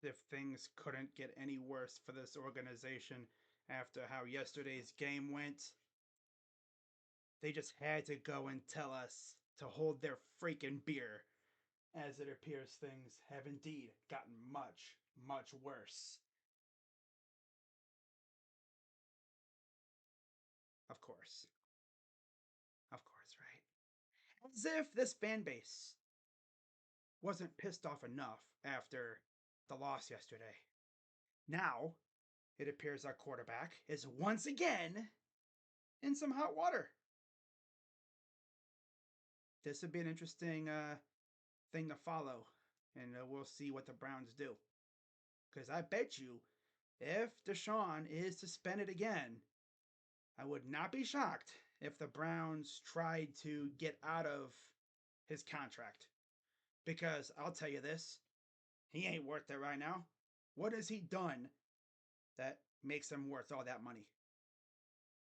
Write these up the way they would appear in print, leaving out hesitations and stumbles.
if things couldn't get any worse for this organization after how yesterday's game went, they just had to go and tell us to hold their freaking beer, as it appears things have indeed gotten much, much worse. Of course. Of course, right? As if this fan base wasn't pissed off enough after the loss yesterday. Now, it appears our quarterback is once again in some hot water. This would be an interesting thing to follow, and we'll see what the Browns do. Because I bet you, if Deshaun is suspended again, I would not be shocked if the Browns tried to get out of his contract. Because I'll tell you this, he ain't worth it right now. What has he done that makes him worth all that money?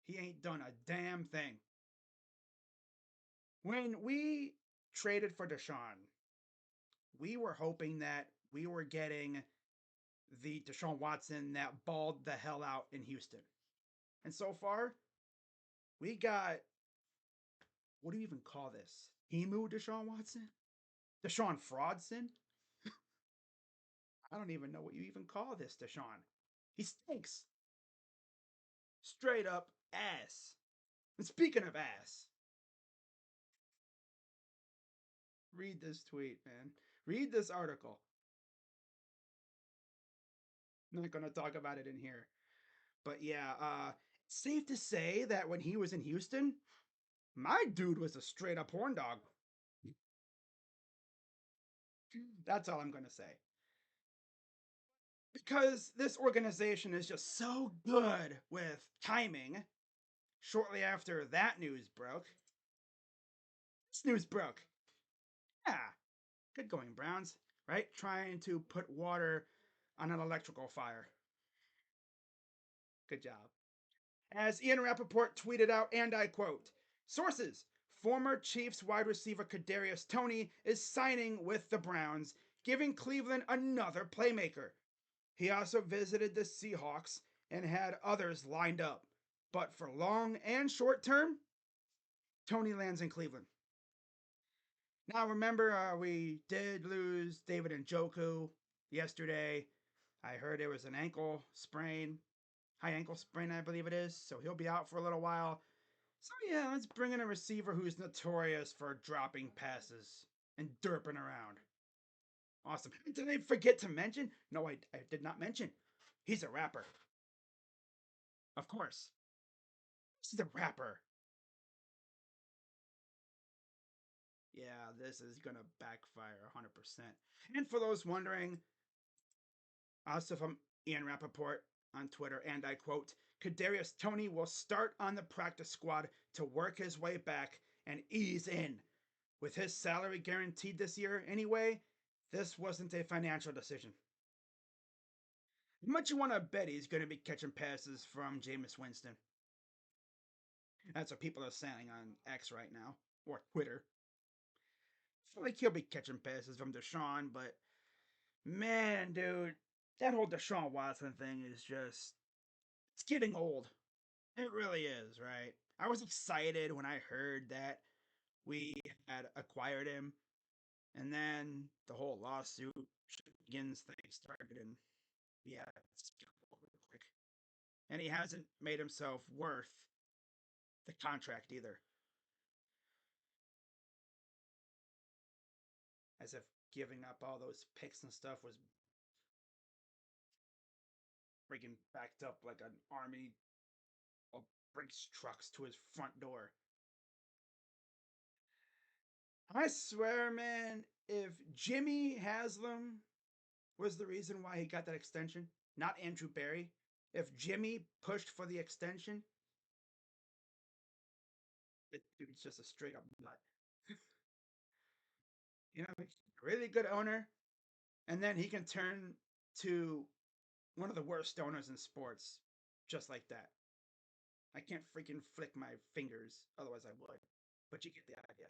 He ain't done a damn thing. When we traded for Deshaun, we were hoping that we were getting the Deshaun Watson that balled the hell out in Houston. And so far, we got, what do you even call this? Emu Deshaun Watson? Deshaun Fraudson? I don't even know what you even call this Deshaun. He stinks. Straight up ass. And speaking of ass, read this tweet, man. Read this article. I'm not going to talk about it in here. But yeah, safe to say that when he was in Houston, my dude was a straight up horn dog. That's all I'm going to say. Because this organization is just so good with timing, shortly after that news broke, this news broke. Yeah, good going, Browns, right? Trying to put water on an electrical fire. Good job. As Ian Rappaport tweeted out, and I quote, sources, former Chiefs wide receiver Kadarius Toney is signing with the Browns, giving Cleveland another playmaker. He also visited the Seahawks and had others lined up. But for long and short term, Toney lands in Cleveland. Now, remember, we did lose David Njoku yesterday. I heard it was an ankle sprain, high ankle sprain, I believe it is. So he'll be out for a little while. So yeah, let's bring in a receiver who's notorious for dropping passes and derping around. Awesome. Did I forget to mention? No, I did not mention. He's a rapper. Of course. He's a rapper. Yeah, this is gonna backfire 100%. And for those wondering, also from Ian Rappaport on Twitter, and I quote, Kadarius Toney will start on the practice squad to work his way back and ease in. With his salary guaranteed this year anyway, this wasn't a financial decision. How much you want to bet he's going to be catching passes from Jameis Winston? That's what people are saying on X right now, or Twitter. I feel like he'll be catching passes from Deshaun, but man, dude, that whole Deshaun Watson thing is just, it's getting old. It really is, right? I was excited when I heard that we had acquired him, and then the whole lawsuit begins thing started, and yeah, it's real quick. And he hasn't made himself worth the contract either. As if giving up all those picks and stuff was freaking backed up like an army of brings trucks to his front door. I swear, man, if Jimmy Haslam was the reason why he got that extension, not Andrew Berry, if Jimmy pushed for the extension, it's just a straight up nut. You know, really good owner, and then he can turn to one of the worst owners in sports just like that. I can't freaking flick my fingers, otherwise I would. But you get the idea.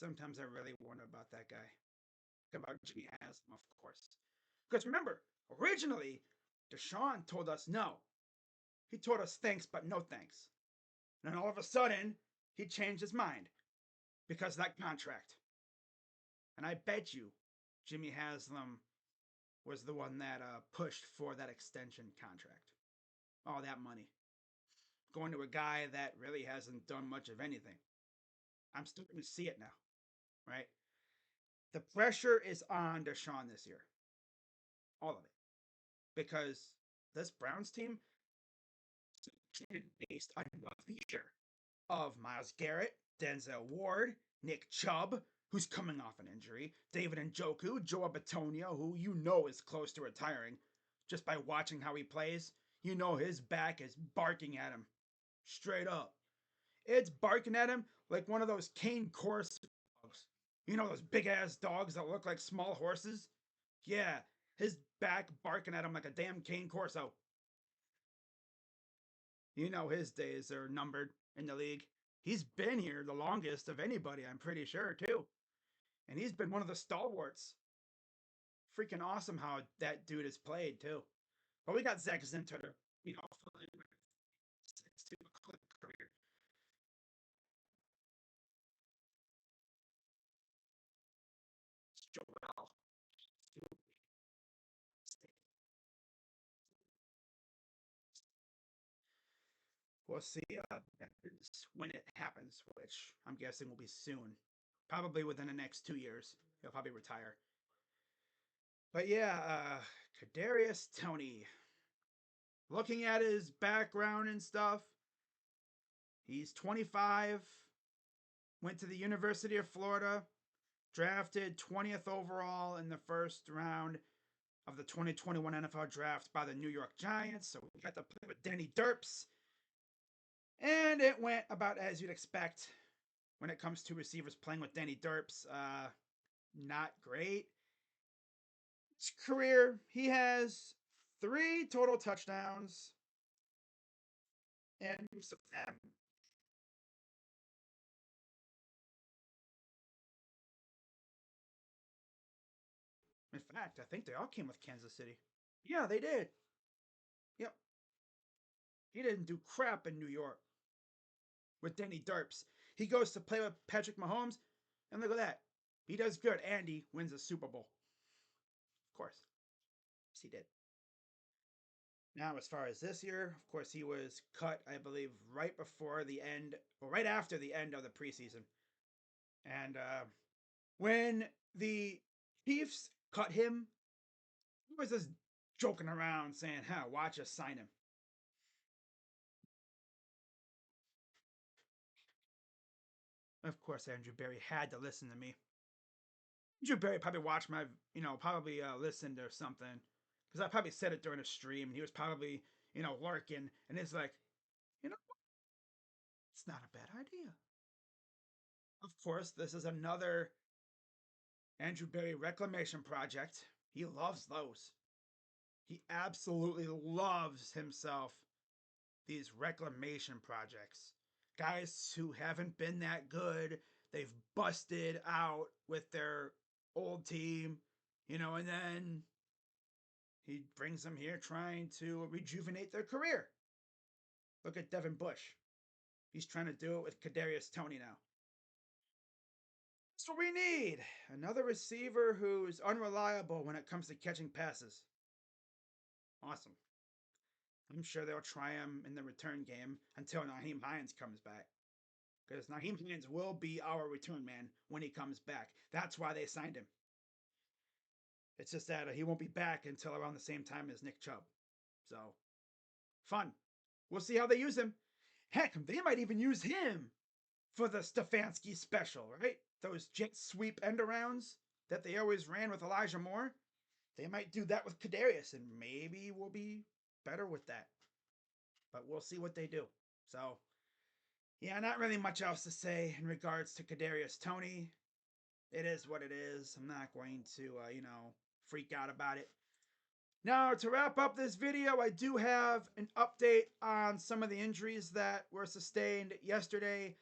Sometimes I really wonder about that guy. About Jimmy Haslam, of course. Because remember, originally, Deshaun told us no. He told us thanks, but no thanks. And then all of a sudden, he changed his mind because of that contract. And I bet you Jimmy Haslam was the one that pushed for that extension contract. All that money going to a guy that really hasn't done much of anything. I'm still going to see it now, right? The pressure is on Deshaun this year, all of it, because this Browns team is based on a feature of Myles Garrett, Denzel Ward, Nick Chubb, who's coming off an injury, David Njoku, Joe Bitonio, who you know is close to retiring. Just by watching how he plays, you know his back is barking at him. Straight up. It's barking at him like one of those cane corso dogs. You know those big ass dogs that look like small horses? Yeah, his back barking at him like a damn cane corso. You know his days are numbered in the league. He's been here the longest of anybody, I'm pretty sure, too. And he's been one of the stalwarts. Freaking awesome how that dude has played, too. But we got Zach Zinter, you know, to a clip career. Joel. We'll see when it happens, which I'm guessing will be soon. Probably within the next 2 years. He'll probably retire. But yeah, Kadarius Toney. Looking at his background and stuff, he's 25, went to the University of Florida, drafted 20th overall in the first round of the 2021 NFL Draft by the New York Giants. So we got to play with Danny Derps. And it went about as you'd expect when it comes to receivers playing with Danny Derps. Not great. His career, he has 3 total touchdowns. And most of them in fact, I think they all came with Kansas City. Yeah, they did. Yep. He didn't do crap in New York with Danny Derps. He goes to play with Patrick Mahomes, and look at that. He does good, and he wins a Super Bowl. Of course. Yes, he did. Now, as far as this year, of course, he was cut, I believe, right before the end, or right after the end of the preseason. And when the Chiefs cut him, he was just joking around saying, watch us sign him. Of course, Andrew Berry had to listen to me. Andrew Berry probably watched my, probably listened or something. Because I probably said it during a stream. And he was probably, lurking. And it's like, you know what? It's not a bad idea. Of course, this is another Andrew Berry reclamation project. He loves those. He absolutely loves himself these reclamation projects. Guys who haven't been that good, they've busted out with their old team, and then he brings them here trying to rejuvenate their career. Look at Devin Bush. He's trying to do it with Kadarius Toney now. That's what we need. Another receiver who's unreliable when it comes to catching passes. Awesome. I'm sure they'll try him in the return game until Naheem Hines comes back. Because Naheem Hines will be our return man when he comes back. That's why they signed him. It's just that he won't be back until around the same time as Nick Chubb. So, fun. We'll see how they use him. Heck, they might even use him for the Stefanski special, right? Those jet sweep end arounds that they always ran with Elijah Moore. They might do that with Kadarius, and maybe we'll be better with that. But we'll see what they do. So, yeah, not really much else to say in regards to Kadarius Toney. It is what it is. I'm not going to, freak out about it. Now, to wrap up this video, I do have an update on some of the injuries that were sustained yesterday.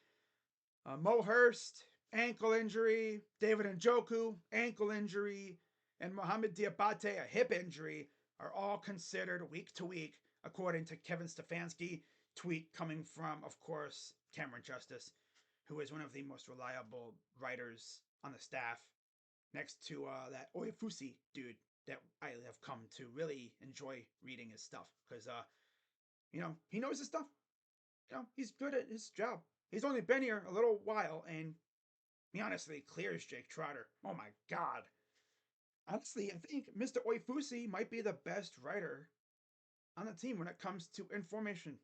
Mo Hurst, ankle injury, David Njoku, ankle injury, and Mohamed Diabate, a hip injury, are all considered week to week, according to Kevin Stefanski. Tweet coming from, of course, Cameron Justice, who is one of the most reliable writers on the staff, next to that Oifusi dude that I have come to really enjoy reading his stuff because, he knows his stuff. He's good at his job. He's only been here a little while, and he honestly clears Jake Trotter. Oh my god. Honestly, I think Mr. Oifusi might be the best writer on the team when it comes to information.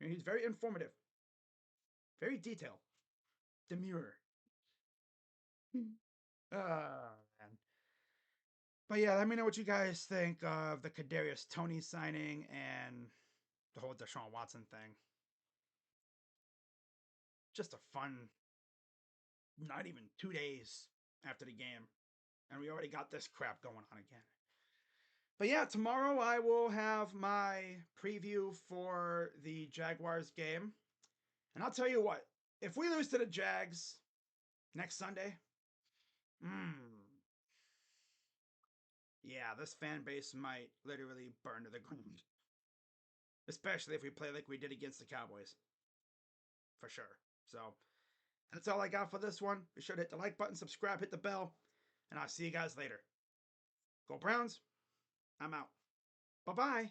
And he's very informative, very detailed, demure. Man. But yeah, let me know what you guys think of the Kadarius Toney signing and the whole Deshaun Watson thing. Just a fun, not even 2 days after the game, and we already got this crap going on again. But yeah, tomorrow I will have my preview for the Jaguars game. And I'll tell you what, if we lose to the Jags next Sunday, yeah, this fan base might literally burn to the ground. Especially if we play like we did against the Cowboys. For sure. So that's all I got for this one. Be sure to hit the like button, subscribe, hit the bell, and I'll see you guys later. Go Browns. I'm out. Bye bye.